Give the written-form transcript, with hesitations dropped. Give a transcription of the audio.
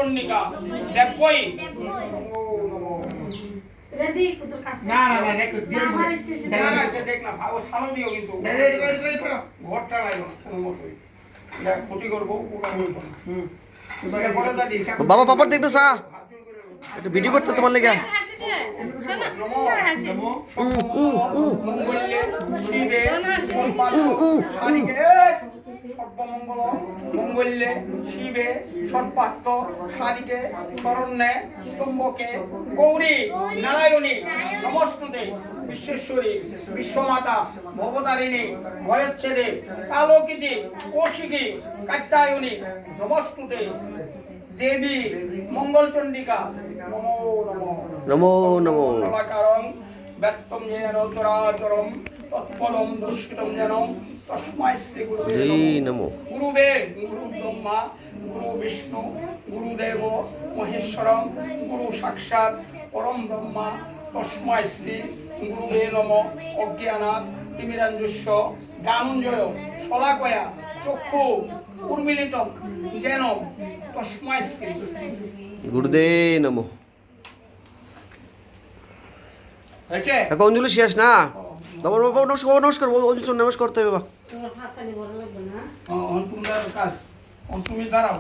Chandika 70 ready কুতুর কাছে না না না দেখো দিয়ে আমার ইচ্ছে সে না না দেখ না ভালো সালো দিও কিন্তু ঘরটা লাগবে না কোনো মতই দেখ ক্ষতি করবো ওটা বলবো না তোমাকে বলে দাদি বাবা পাপড় দেখতো সা একটু ভিডিও করতে তোমার লেগে হাসি দিয়ে শোনো নমো হাসি মঙ্গলে শিবে সর্বমঙ্গল মঙ্গলে শিবে সর্বাত্ম সারিকে শরণ্যে স্তম্ভকে গৌরী নারায়ণী নমস্তুতে বিশ্বেশ্বরী বিশ্বমাতা ভবতারিণী ভয়চ্ছেদে কালকিতি কৌশিকী কাত্যায়নী নমস্তুতে দেবী মঙ্গলচণ্ডিকা নমো নমো নমো নমো কারণ ব্যক্তম যেন চরাচরম তৎপদম দুষ্কৃতম যেন তস্মাই শ্রী গুরু নমো গুরুবে গুরু ব্রহ্মা গুরু বিষ্ণু গুরুদেব মহেশ্বরম গুরু সাক্ষাৎ পরম ব্রহ্মা তস্মাই শ্রী গুরুবে নম অজ্ঞানাৎ তিমিরাঞ্জস্য জ্ঞানঞ্জয় শলাকয়া চক্ষু উর্মিলিতম যেন তস্মাই শ্রী গুরুদে নমো হয়েছে এখন অঞ্জলি শেষ না বাবা বাবা নমস্কার নমস্কার অঞ্জলি নমস্কার করতে হবে বাবা তোমার হাসানি বড় লাগবে না অন্তুমদার কাজ অন্তুমি দাঁড়াও